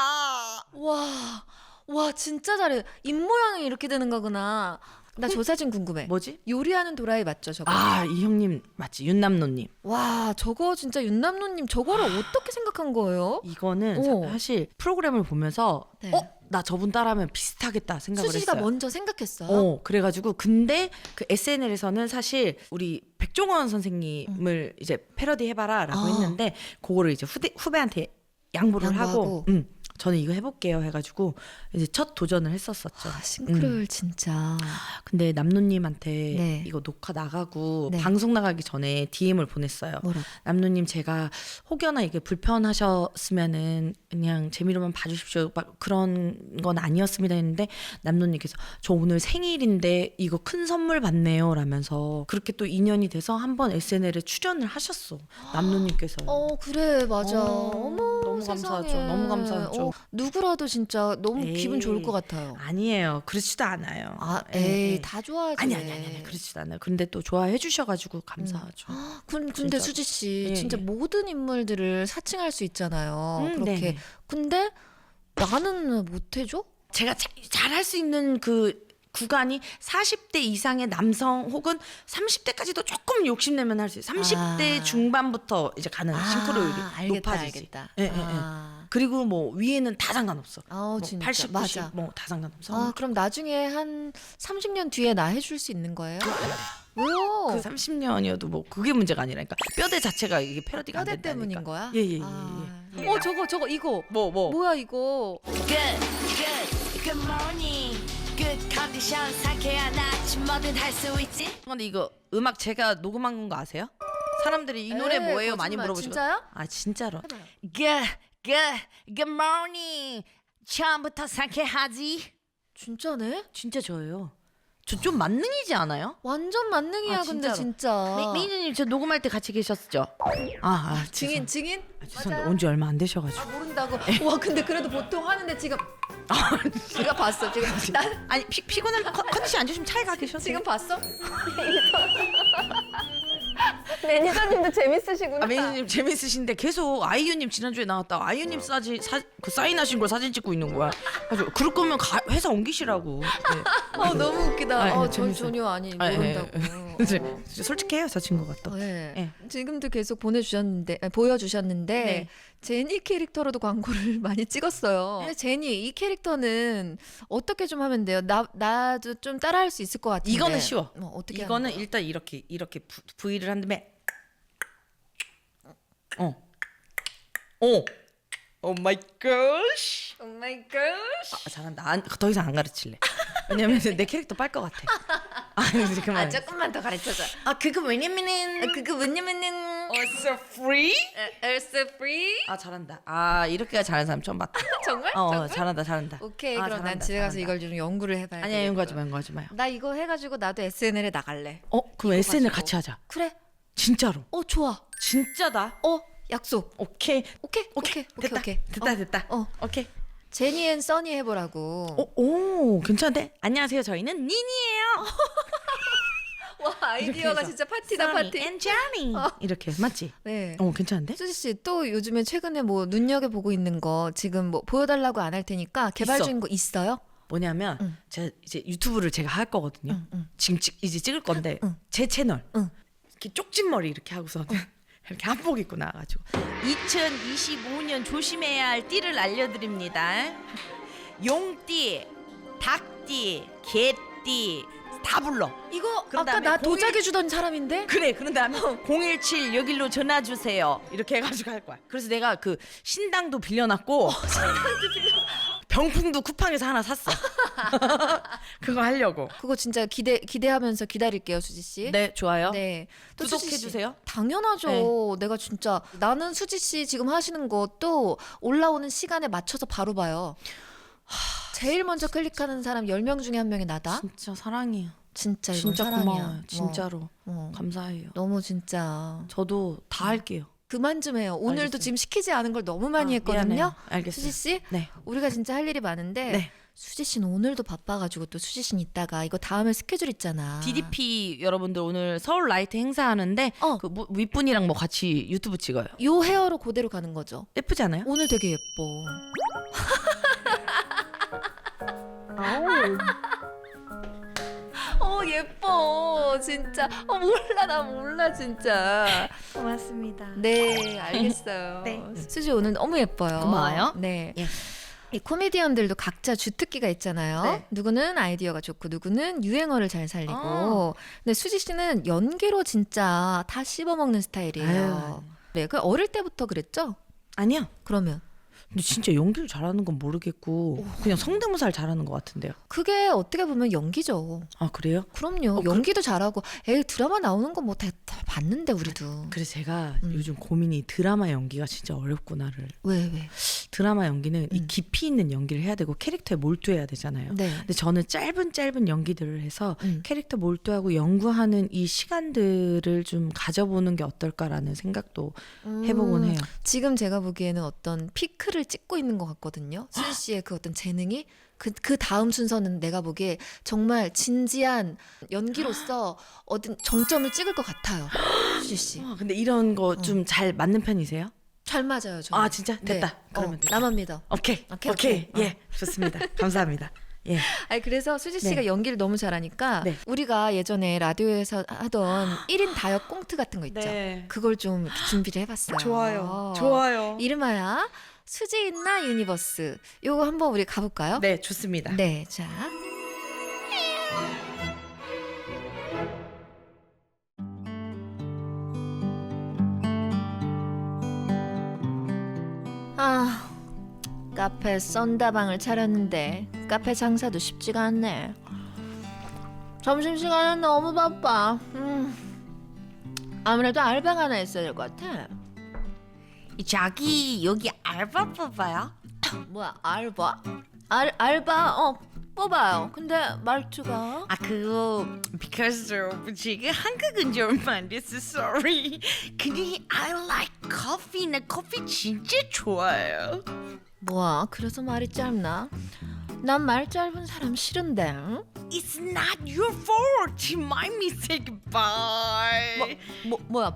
와 진짜 잘해. 입 모양이 이렇게 되는 거구나. 나 저 사진 궁금해. 뭐지? 요리하는 도라이 맞죠 저거? 이 형님 맞지? 윤남노님. 와 저거 진짜 윤남노님 저거를 어떻게 생각한 거예요? 이거는 오. 사실 프로그램을 보면서 네. 나 저분 따라하면 비슷하겠다 생각을 수지가 했어요. 먼저 생각했어요? 그래가지고 근데 그 SNL에서는 사실 우리 백종원 선생님을 이제 패러디 해봐라라고 했는데 그거를 이제 후배한테 양보를 하고 양보하고. 저는 이거 해볼게요 해가지고 이제 첫 도전을 했었었죠. 싱크로율 진짜. 근데 남노님한테 네. 이거 녹화 나가고 네. 방송 나가기 전에 DM을 보냈어요. 뭐라고? 남노님 제가 혹여나 이게 불편하셨으면은 그냥 재미로만 봐주십시오. 막 그런 건 아니었습니다 했는데 남노님께서 저 오늘 생일인데 이거 큰 선물 받네요 라면서 그렇게 또 인연이 돼서 한번 SNL에 출연을 하셨어. 남노님께서요. 그래 맞아. 어머 너무 세상에. 감사하죠. 너무 감사하죠. 누구라도 진짜 너무 에이. 기분 좋을 것 같아요. 아니에요. 그렇지도 않아요. 에이 다 좋아하지. 아니 그렇지도 않아요. 근데 또 좋아해 주셔가지고 감사하죠. 근데 진짜로. 수지 씨 예, 진짜 예. 모든 인물들을 사칭할 수 있잖아요. 그렇게. 네네. 근데 나는 못 해줘? 제가 잘할 수 있는 그 구간이 40대 이상의 남성 혹은 30대까지도 조금 욕심내면 할 수 있어요. 30대 중반부터 이제 가는 싱크로율이 높아지지. 알겠다. 예, 예, 예. 그리고 뭐 위에는 다 상관없어. 뭐 진짜 80, 90, 맞아. 뭐 다 상관없어. 그럼 나중에 한 30년 뒤에 나 해줄 수 있는 거예요? 왜요? 그 30년이어도 뭐 그게 문제가 아니라니까. 뼈대 자체가 이게 패러디가 안 뼈대 된다니까. 때문인 거야? 예예예. 저거 이거 뭐. 뭐야 이거? Good morning. Good condition. 상쾌한 아침 뭐든 할 수 있지. 근데 이거 음악 제가 녹음한 거 아세요? 사람들이 이 노래 에이, 뭐예요? 많이 거짓말. 물어보시고. 진짜요? 진짜로. Good morning. 처음부터 상쾌하지. 진짜네? 진짜 저예요. 저 좀 만능이지 않아요? 완전 만능이야 근데 진짜로. 진짜. 미니님 저 녹음할 때 같이 계셨죠? 증인? 죄송한데 온 지 얼마 안 되셔가지고. 모른다고. 와 근데 그래도 보통 하는데 지금 제가 봤어 지금 난 아니 피곤하면 컨디션 안 좋으시면 차에 가 계셨어요. 지금 봤어? 매니저님도 재밌으시구나. 매니저님 재밌으신데 계속 아이유님 지난주에 나왔다. 아이유님 그 사인하신 걸 사진 찍고 있는 거야. 그래서 그럴 거면 회사 옮기시라고. 네. 너무 웃기다. 전 재밌어요. 전혀 모른다고. 솔직해요 저 친구가 또. 네. 네. 지금도 계속 보여주셨는데 네. 제니 캐릭터로도 광고를 많이 찍었어요. 근데 제니 이 캐릭터는 어떻게 좀 하면 돼요? 나도 좀 따라할 수 있을 것 같은데. 이거는 쉬워. 어떻게 이거는 하는 거야? 일단 이렇게 V를 한 다음에 오 마이 gosh. 오 마이 갓. 잘한다. 더 이상 안 가르칠래. 왜냐면 내 캐릭터 빨 것 같아. 그만. 조금만 더 가르쳐줘. 그거 왜냐면은 그거 왜냐면은 so free. also free. 잘한다. 이렇게 잘하는 사람 처음 봤다. 정말? 잘한다. 오케이 그럼 난 잘한다, 집에 가서 잘한다. 이걸 좀 연구를 해봐야 돼. 아니야 연구하지 마요. 나 이거 해가지고 나도 SNL에 나갈래. 그럼 SNL 가지고. 같이 하자. 그래? 진짜로. 좋아. 진짜다. 약속. 오케이. 오케이. 됐다. 오케이. 됐다. 어. 오케이. 제니 앤 써니 해보라고. 오 괜찮은데? 안녕하세요. 저희는 닌이에요. 와 아이디어가 진짜 파티다 파티. 앤 제니. 이렇게 맞지? 네. 괜찮은데? 수지 씨 또 요즘에 최근에 뭐 눈여겨 보고 있는 거 지금 뭐 보여달라고 안 할 테니까 개발 있어. 중인 거 있어요? 뭐냐면 응. 제가 이제 유튜브를 제가 할 거거든요. 응. 지금 이제 찍을 건데 응. 제 채널 응. 이렇게 쪽진머리 이렇게 하고서 이렇게 한복 입고 나와가지고 2025년 조심해야 할 띠를 알려드립니다. 용띠, 닭띠, 개띠 다 불러. 이거 그런 아까 다음에 나 01 도자기 주던 사람인데? 그래 그런 다음에 017 여기로 전화 주세요 이렇게 해가지고 할 거야. 그래서 내가 그 신당도 빌려놨고 병풍도 쿠팡에서 하나 샀어. 그거 하려고. 그거 진짜 기대하면서 기다릴게요, 수지 씨. 네 좋아요. 네. 또 수지 구독해 씨. 주세요. 당연하죠. 네. 내가 진짜 나는 수지 씨 지금 하시는 것도 올라오는 시간에 맞춰서 바로 봐요. 제일 먼저 클릭하는 사람 10명 중에 한 명이 나다. 진짜 사랑해요. 진짜 이건 진짜 사랑이야. 고마워요. 진짜로 감사해요. 너무 진짜 저도 다 할게요. 그만 좀 해요. 오늘도 알겠어요. 지금 시키지 않은 걸 너무 많이 했거든요. 미안해요. 알겠어요. 수지 씨, 네. 우리가 진짜 할 일이 많은데 네. 수지 씨는 오늘도 바빠가지고 또 수지 씨는 이따가 이거 다음에 스케줄 있잖아. DDP 여러분들 오늘 서울 라이트 행사하는데 그 윗분이랑 뭐 같이 유튜브 찍어요. 요 헤어로 그대로 가는 거죠. 예쁘지 않아요? 오늘 되게 예뻐. 예뻐 진짜. 몰라 나 몰라 진짜. 고맙습니다. 네 알겠어요. 네. 수지 오늘 너무 예뻐요. 고마워요. 네. 예. 이 코미디언들도 각자 주특기가 있잖아요. 네. 누구는 아이디어가 좋고 누구는 유행어를 잘 살리고. 근데 수지 씨는 연기로 진짜 다 씹어먹는 스타일이에요. 네, 그 어릴 때부터 그랬죠? 아니요. 그러면 근데 진짜 연기를 잘하는 건 모르겠고 그냥 성대모사를 잘하는 것 같은데요. 그게 어떻게 보면 연기죠. 아 그래요? 그럼요. 연기도 잘하고 드라마 나오는 거 뭐 다 봤는데 우리도. 그래서 제가 요즘 고민이 드라마 연기가 진짜 어렵구나를. 왜? 드라마 연기는 이 깊이 있는 연기를 해야 되고 캐릭터에 몰두해야 되잖아요. 네. 근데 저는 짧은 연기들을 해서 캐릭터 몰두하고 연구하는 이 시간들을 좀 가져보는 게 어떨까라는 생각도 해보곤 해요. 지금 제가 보기에는 어떤 피크를 찍고 있는 것 같거든요. 수지 씨의 그 어떤 재능이 그 다음 순서는 내가 보기에 정말 진지한 연기로서 어떤 정점을 찍을 것 같아요. 수지 씨. 근데 이런 거 좀 잘 맞는 편이세요? 잘 맞아요. 저는. 아 진짜? 됐다. 네. 그러면 됐다. 나만 믿어. 오케이. 오케이. 예, 좋습니다. 감사합니다. 예. 아니 그래서 수지 씨가 네. 연기를 너무 잘하니까 네. 우리가 예전에 라디오에서 하던 1인 다역 꽁트 같은 거 있죠. 네. 그걸 좀 이렇게 준비를 해봤어요. 좋아요. 이름하여 수지인나 유니버스. 요거 한번 우리 가볼까요? 네, 좋습니다. 네, 자. 카페 썬다방을 차렸는데 카페 장사도 쉽지가 않네. 점심시간은 너무 바빠. 아무래도 알바가 하나 있어야 될 것 같아. 저기 여기 알바 뽑아요? 뭐야, 알바? 알바? 뽑아요. 근데 말투가 그거 because 지금 한국은 좀 안 됐어. Sorry. 근데 I like coffee. 나 커피 진짜 좋아해요. 뭐야? 그래서 말이 짧나? 난 말 짧은 사람 싫은데. It's not your fault. My mistake. Bye. 뭐야?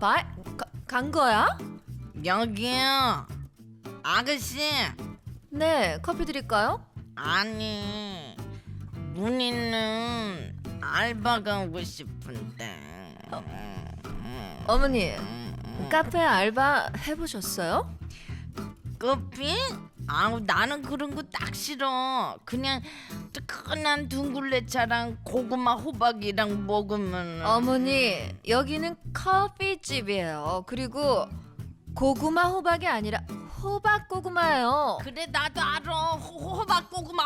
간 거야? 여기요. 아가씨. 네, 커피 드릴까요? 아니. 문희는 알바 가고 싶은데. 어머니, 카페 알바 해보셨어요? 커피? 나는 그런 거 딱 싫어. 그냥 뜨끈한 둥글레차랑 고구마 호박이랑 먹으면. 어머니, 여기는 커피집이에요. 그리고 고구마 호박이 아니라 호박 고구마예요. 그래 나도 알아. 호박 고구마.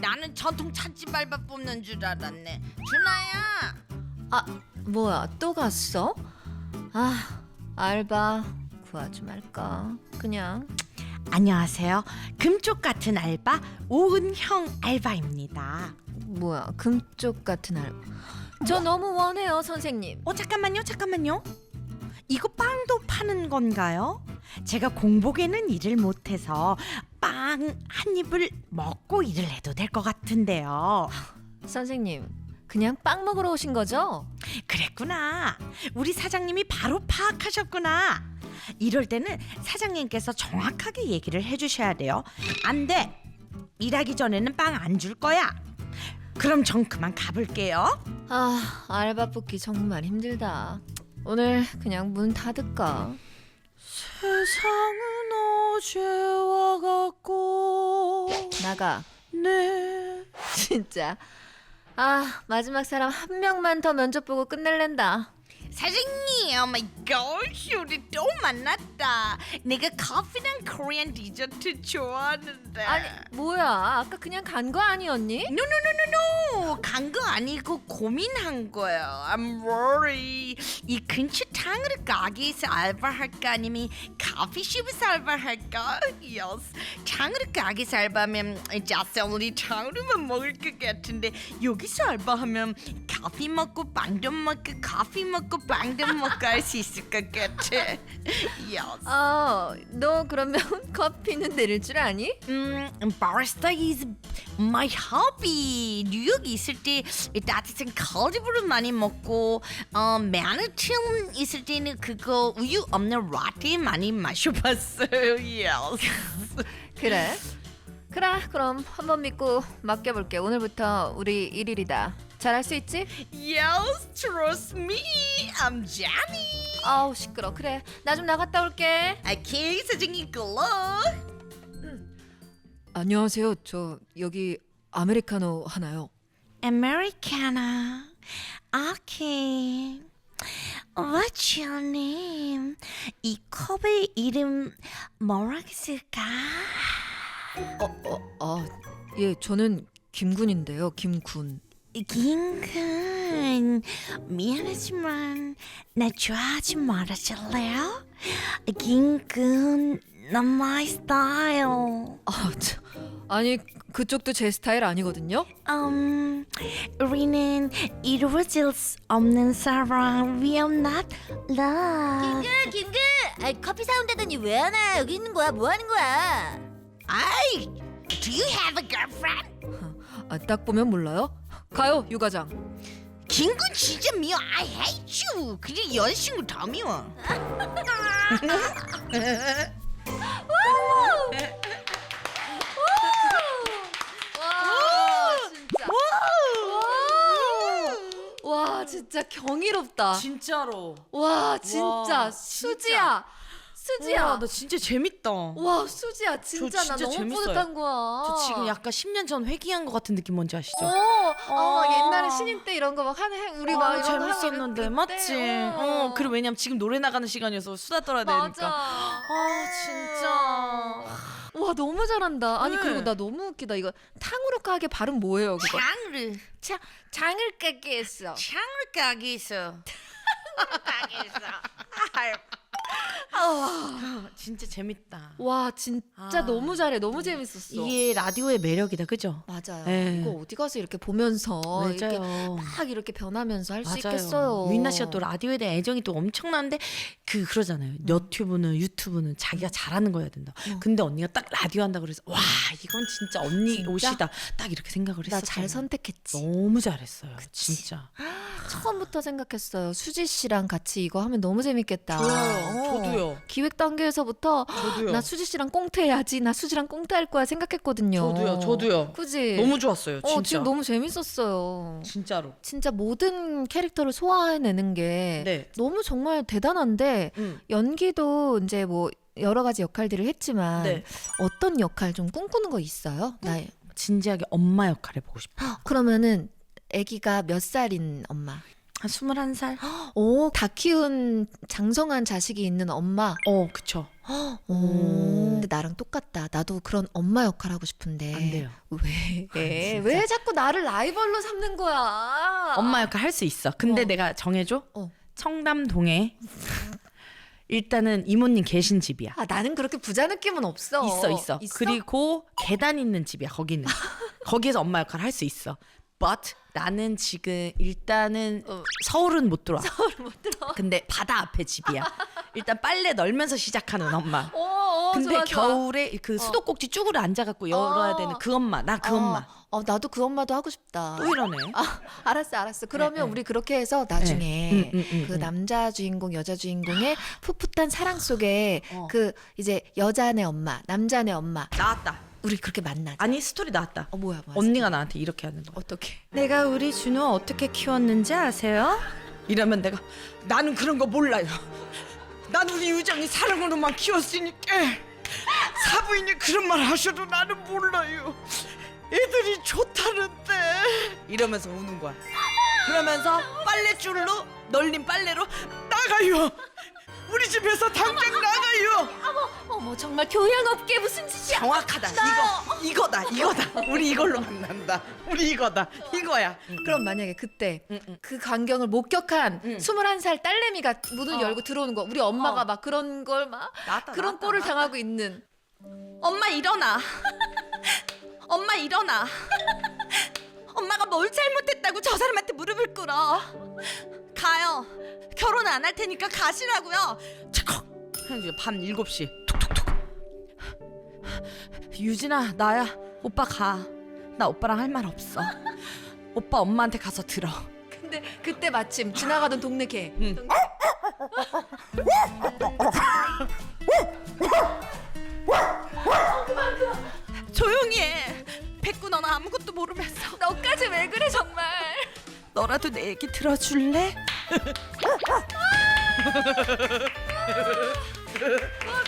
나는 전통 찻집 알바 뽑는 줄 알았네. 준아야. 뭐야, 또 갔어? 알바 구하지 말까? 그냥. 안녕하세요. 금쪽 같은 알바 오은형 알바입니다. 뭐야, 금쪽 같은 알바. 저 너무 원해요, 선생님. 잠깐만요. 이거 빵도 파는 건가요? 제가 공복에는 일을 못해서 빵 한 입을 먹고 일을 해도 될 것 같은데요. 선생님, 그냥 빵 먹으러 오신 거죠? 그랬구나. 우리 사장님이 바로 파악하셨구나. 이럴 때는 사장님께서 정확하게 얘기를 해주셔야 돼요. 안 돼. 일하기 전에는 빵 안 줄 거야. 그럼 전 그만 가볼게요. 아, 알바 뽑기 정말 힘들다. 오늘 그냥 문 닫을까? 세상은 어제와 같고 나가. 네. 진짜. 아, 마지막 사람 한 명만 더 면접 보고 끝낼랜다. 사장님, 오마이갓, 우리 또 만났다. 내가 커피랑 코리안 디저트 좋아하는데. 아니, 뭐야? 아까 그냥 간 거 아니었니? 노노노노노, 간 거 아니고 고민한 거예요. I'm worried. 이 근처 탕후루 가게에서 알바할까 아니면 커피숍에서 알바할까? Yes. 탕후루 가게에서 알바하면 just only 탕후루만 먹을 것 같은데 여기서 알바하면 커피 먹고 빵도 먹고 커피 먹고 빵도 먹고 할 수 있을 것 같아. Yes. 너 그러면 커피는 내릴 줄 아니? 바리스타 is my hobby. 뉴욕에 있을 때 따뜻한 콜드브루 많이 먹고 맨하튼 있을 때는 그거 우유 없는 라떼 많이 마셔봤어요. Yes. 그래. 그럼 한번 믿고 맡겨볼게. 오늘부터 우리 일일이다. 잘할 수 있지? Yes, trust me. I'm Johnny. 아우 시끄러. 그래, 나 좀 나갔다 올게. Okay, 사장님 글로. 안녕하세요. 저 여기 아메리카노 하나요. Americano. Okay. What's your name? 이 컵의 이름 뭐라고 쓸까? 예, 저는 김군인데요. 김군. 김군, 미안하지만 나 좋아하지 말아줄래요? 김군, not my style. 아니 그쪽도 제 스타일 아니거든요. 우리는 이루어질 수 없는 사랑, we are not love. 김근! 커피 사온다더니 왜 안 와? 여기 있는 거야? 뭐 하는 거야? 아이, do you have a girlfriend? 딱 보면 몰라요? 가요 유과장. 김군 진짜 미워. I hate you. 그냥 여자친구 더 미워. 와 진짜 경이롭다. 진짜로. 와 진짜 와, 수지야. 수지야. 나 진짜 재밌다. 와 수지야 진짜 나 진짜 너무 재밌어요. 뿌듯한 거야. 저 지금 약간 10년 전 회귀한 것 같은 느낌 뭔지 아시죠? 옛날에 신인 때 이런 거 막 하는 우리 막 이런 거 하고 재밌었는데 이랬- 맞지? 그때. 그리고 왜냐면 지금 노래 나가는 시간이어서 수다 떨어야 맞아. 되니까. 진짜. 와 너무 잘한다. 아니 네. 그리고 나 너무 웃기다. 이거 탕후루 가게 발음 뭐예요 그거? 장르. 장을 깨게 했어. 장르 가게에서. 진짜 재밌다. 와 진짜 너무 잘해. 너무 재밌었어. 이게 라디오의 매력이다, 그죠? 맞아요. 네. 이거 어디 가서 이렇게 보면서 이렇게 맞아요. 막 이렇게 변하면서 할 수 맞아요. 있겠어요. 유인나 씨가 또 라디오에 대한 애정이 또 엄청난데 그러잖아요. 너튜브는 유튜브는 자기가 잘하는 거 해야 된다. 근데 언니가 딱 라디오 한다 그래서 와 이건 진짜 언니 진짜? 옷이다. 딱 이렇게 생각을 했었어요. 나 잘 선택했지. 너무 잘했어요. 진짜. 처음부터 생각했어요. 수지 씨랑 같이 이거 하면 너무 재밌겠다. 좋아요. 저도요. 기획 단계에서부터 저도요. 나 수지 씨랑 꽁트해야지. 나 수지랑 꽁트할 거야 생각했거든요. 저도요. 그지? 너무 좋았어요. 진짜. 지금 너무 재밌었어요. 진짜로. 진짜 모든 캐릭터를 소화해내는 게 네. 너무 정말 대단한데 연기도 이제 뭐 여러 가지 역할들을 했지만 네. 어떤 역할 좀 꿈꾸는 거 있어요? 나 진지하게 엄마 역할 해보고 싶어. 그러면은 아기가 몇 살인 엄마? 한 21살? 오, 다 키운 장성한 자식이 있는 엄마. 그쵸. 근데 나랑 똑같다. 나도 그런 엄마 역할 하고 싶은데. 안 돼요. 왜? 왜 자꾸 나를 라이벌로 삼는 거야? 엄마 역할 할 수 있어. 근데 내가 정해줘? 청담동에 일단은 이모님 계신 집이야. 나는 그렇게 부자 느낌은 없어. 있어. 그리고 계단 있는 집이야. 거기는. 거기에서 엄마 역할 할 수 있어. But 나는 지금 일단은 서울은 못 들어와. 근데 바다 앞에 집이야. 일단 빨래 널면서 시작하는 엄마. 근데 좋아, 좋아. 겨울에 그 수도꼭지 쭈그려 앉아갖고 열어야 되는 그 엄마. 나 그 엄마. 나도 그 엄마도 하고 싶다. 또 이러네. 알았어. 그러면 네. 우리 그렇게 해서 나중에 그 음. 남자 주인공, 여자 주인공의 풋풋한 사랑 속에 그 이제 여자네 엄마, 남자네 엄마, 나왔다. 우리 그렇게 만나자. 아니 스토리 나왔다. 뭐야. 언니가 나한테 이렇게 하는 거야. 어떻게? 내가 우리 준호 어떻게 키웠는지 아세요? 이러면 내가 나는 그런 거 몰라요. 난 우리 유정이 사랑으로만 키웠으니까 사부인이 그런 말 하셔도 나는 몰라요. 애들이 좋다는데 이러면서 우는 거야. 그러면서 빨래줄로 널린 빨래로 나가요. 우리 집에서 당장 나가요. 어머 정말 교양업계 무슨 짓이야? 정확하다. 이거다. 우리 이걸로 만난다. 우리 이거야. 그럼 만약에 그때 그 광경을 목격한 21살 딸내미가 문을 열고 들어오는 거, 우리 엄마가 막 그런 걸 막 그런 꼴을 당하고 있는. 엄마 일어나. 엄마 일어나. 엄마가 뭘 잘못했다고 저 사람한테 무릎을 꿇어. 가요. 결혼 안 할 테니까 가시라고요. 착. 밤 7시 툭툭툭. 유진아 나야. 오빠 가. 나 오빠랑 할 말 없어. 오빠 엄마한테 가서 들어. 근데 그때 마침 지나가던 동네 개. 조용히 해. 백구 너는 아무것도 모르면서. 너까지 왜 그래 정말? 너라도 내 얘기 들어줄래?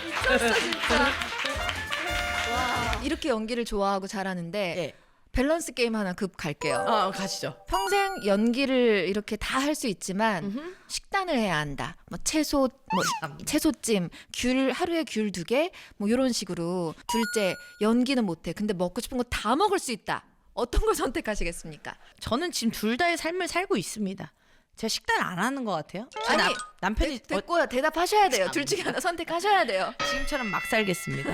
미쳤어 진짜. 와 이렇게 연기를 좋아하고 잘하는데 예. 밸런스 게임 하나 급 갈게요. 가시죠. 평생 연기를 이렇게 다 할 수 있지만 식단을 해야 한다. 뭐 채소찜, 귤 하루에 귤 2개, 뭐 이런 식으로. 둘째 연기는 못해. 근데 먹고 싶은 거 다 먹을 수 있다. 어떤 걸 선택하시겠습니까? 저는 지금 둘 다의 삶을 살고 있습니다. 제가 식단을 안 하는 것 같아요. 제 아니, 남편이 됐고요. 대답하셔야 돼요. 둘 중에 하나 선택하셔야 돼요. 지금처럼 막 살겠습니다.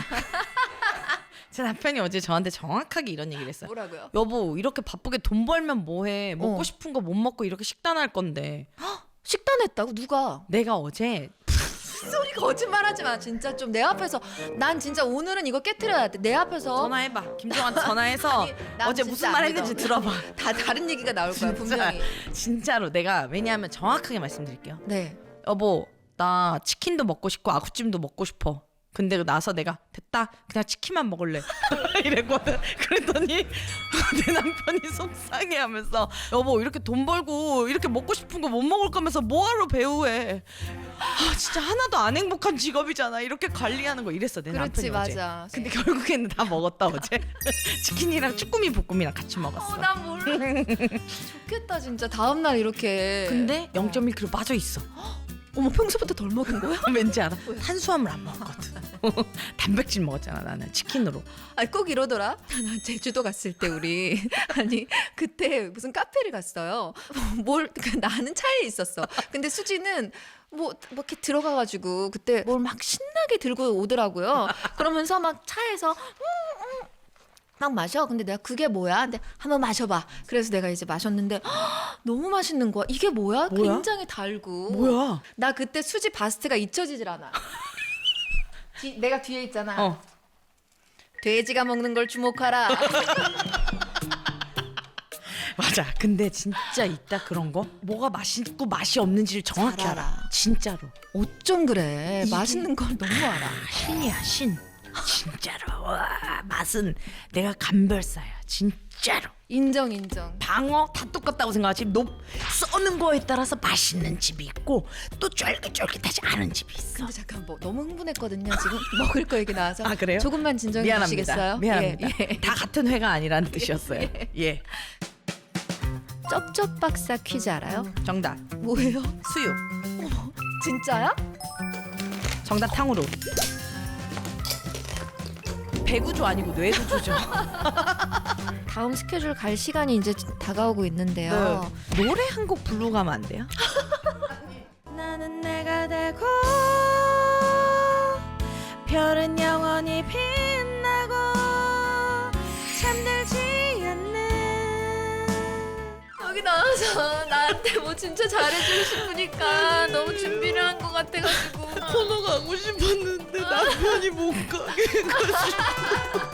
제 남편이 어제 저한테 정확하게 이런 얘기를 했어요. 뭐라고요? 여보 이렇게 바쁘게 돈 벌면 뭐해. 먹고 어. 싶은 거 못 먹고 이렇게 식단할 건데. 식단했다고? 누가? 내가 어제 소리 거짓말하지 마. 진짜 좀 내 앞에서 난 진짜 오늘은 이거 깨트려야 돼. 내 앞에서 전화해봐. 김정한테 전화해서 아니, 난 어제 진짜 무슨 안 말 믿어. 했는지 들어봐. 다 다른 얘기가 나올 거야 분명히. 진짜로 내가 왜냐하면 정확하게 말씀드릴게요. 네. 여보 나 치킨도 먹고 싶고 아구찜도 먹고 싶어. 근데 나서 내가 됐다 그냥 치킨만 먹을래 이랬거든. 그랬더니 내 남편이 속상해하면서 여보 이렇게 돈 벌고 이렇게 먹고 싶은 거 못 먹을 거면서 뭐하러 배우해. 진짜 하나도 안 행복한 직업이잖아 이렇게 관리하는 거 이랬어 내 그렇지 남편이 어제. 맞아. 근데 결국에는 다 먹었다 어제. 치킨이랑 쭈꾸미 볶음이랑 같이 먹었어. 난 몰라. 좋겠다 진짜 다음날 이렇게. 근데 0.1kg 빠져 있어. 어머 평소보다 덜 먹은 거야? 왠지 알아? 탄수화물 안 먹었거든. 단백질 먹었잖아 나는 치킨으로. 아니 꼭 이러더라. 난 제주도 갔을 때 우리 아니 그때 무슨 카페를 갔어요. 나는 차에 있었어. 근데 수지는 뭐 이렇게 들어가가지고 그때 뭘 막 신나게 들고 오더라고요. 그러면서 막 차에서 막 마셔. 근데 내가 그게 뭐야? 근데 한번 마셔봐. 그래서 내가 이제 마셨는데 너무 맛있는 거야. 이게 뭐야? 뭐야? 굉장히 달고. 뭐야? 나 그때 수지 바스트가 잊혀지질 않아. 내가 뒤에 있잖아. 돼지가 먹는 걸 주목하라. 맞아. 근데 진짜 있다 그런 거. 뭐가 맛있고 맛이 없는지를 정확히 잘 알아. 알아. 진짜로. 어쩜 그래. 맛있는 걸 너무 알아. 신이야 신. 진짜로. 와, 맛은 내가 감별사야. 진짜로. 인정. 방어 다 똑같다고 생각하지. 써는 거에 따라서 맛있는 집이 있고 또 쫄깃쫄깃하지 않은 집이 있어. 근데 잠깐 뭐 너무 흥분했거든요. 지금 먹을 거 얘기 나와서. 아, 그래요? 조금만 진정해 미안합니다. 주시겠어요? 미안합니다. 예. 다 같은 회가 아니라는 뜻이었어요. 예. 쩝쩝 박사 퀴즈 알아요? 정답. 뭐예요? 수육. 진짜야? 정답 탕후루. 배구조 아니고 뇌구조죠. 다음 스케줄 갈 시간이 이제 다가오고 있는데요. 네. 노래 한 곡 부르고 가면 안 돼요? 나는 내가 되고 별은 영원히 빛나고 잠들지 않는 나한테 뭐 진짜 잘해주고 싶으니까 너무 준비를 한 것 같아가지고 코너 가고 싶었는데 남편이 못 가게 해가지고